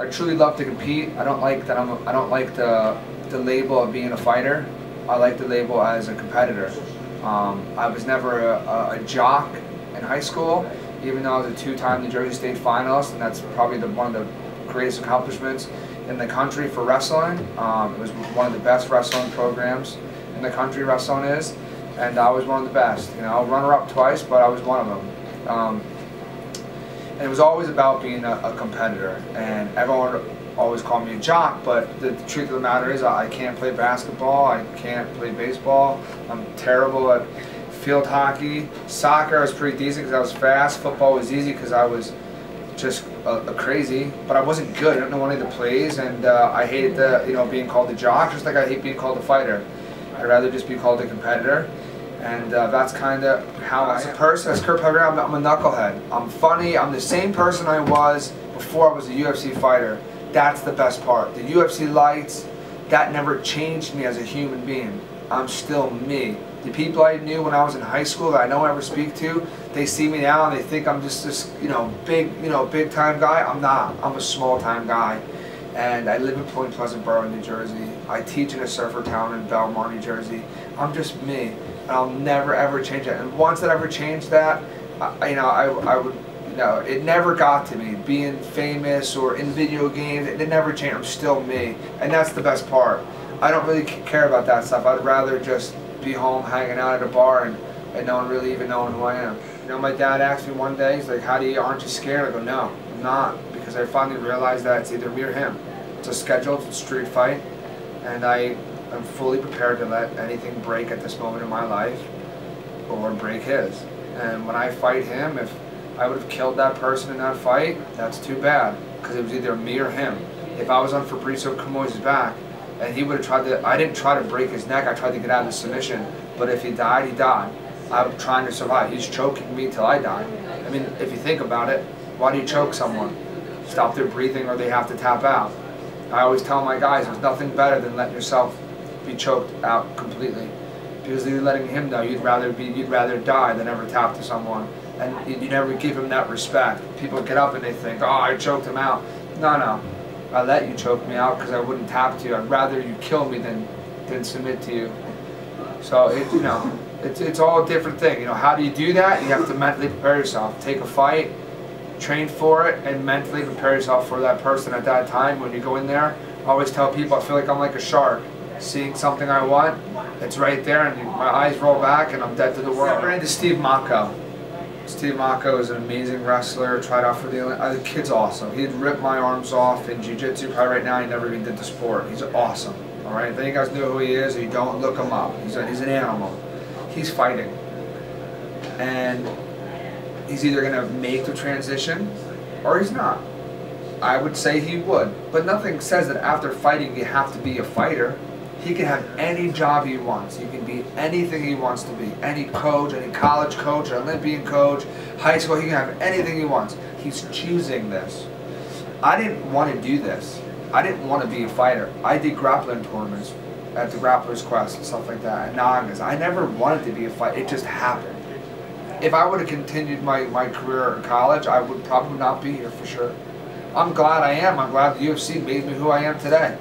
I truly love to compete. I don't like that I don't like the label of being a fighter. I like the label as a competitor. I was never a jock in high school, even though I was a two-time New Jersey State finalist, and that's probably one of the greatest accomplishments in the country for wrestling. It was one of the best wrestling programs in the country, wrestling is, and I was one of the best. You know, runner-up twice, but I was one of them. And it was always about being a competitor, and everyone always called me a jock, but the truth of the matter is I can't play basketball, I can't play baseball, I'm terrible at field hockey. Soccer I was pretty decent because I was fast. Football was easy because I was just a crazy, but I wasn't good. I didn't know any of the plays, and I hated being called a jock, just like I hate being called a fighter. I'd rather just be called a competitor. And that's kind of how as a person, as Kurt Pellegrino, I'm a knucklehead. I'm funny, I'm the same person I was before I was a UFC fighter. That's the best part. The UFC lights, that never changed me as a human being. I'm still me. The people I knew when I was in high school that I don't ever speak to, they see me now and they think I'm just this, big time guy. I'm not. I'm a small time guy. And I live in Point Pleasant Borough, New Jersey. I teach in a surfer town in Belmar, New Jersey. I'm just me. And I'll never ever change that. And once that ever changed that, I would, it never got to me. Being famous or in video games, it never changed. I'm still me. And that's the best part. I don't really care about that stuff. I'd rather just be home hanging out at a bar and no one really even knowing who I am. My dad asked me one day, he's like, aren't you scared? I go, no, I'm not. Because I finally realized that it's either me or him. It's a scheduled street fight, and I'm fully prepared to let anything break at this moment in my life or break his. And when I fight him, if I would have killed that person in that fight, that's too bad, because it was either me or him. If I was on Fabrizio Camoise's back and he would have tried to, I didn't try to break his neck, I tried to get out of the submission, but if he died, he died. I'm trying to survive. He's choking me till I die. I mean, if you think about it, why do you choke someone? Stop their breathing or they have to tap out. I always tell my guys, there's nothing better than letting yourself be choked out completely, because you're letting him know you'd rather die than ever tap to someone, and you never give him that respect. People get up and they think, oh, I choked him out. No, I let you choke me out because I wouldn't tap to you. I'd rather you kill me than submit to you. So it's all a different thing. How do you do that? You have to mentally prepare yourself. Take a fight, train for it, and mentally prepare yourself for that person at that time. When you go in there, I always tell people I feel like I'm like a shark. Seeing something I want, it's right there, and my eyes roll back and I'm dead to the world. I ran into Steve Mocco. Steve Mocco is an amazing wrestler, tried out for the kid's awesome. He'd rip my arms off in jiu-jitsu. Probably right now he never even did the sport. He's awesome. Alright, if you guys know who he is, or you don't, look him up. He's an animal. He's fighting. And he's either going to make the transition or he's not. I would say he would. But nothing says that after fighting you have to be a fighter. He can have any job he wants. He can be anything he wants to be. Any coach, any college coach, an Olympian coach, high school, he can have anything he wants. He's choosing this. I didn't want to do this. I didn't want to be a fighter. I did grappling tournaments at the Grappler's Quest and stuff like that, at Nagas. I never wanted to be a fighter. It just happened. If I would have continued my career in college, I would probably not be here for sure. I'm glad I am. I'm glad the UFC made me who I am today.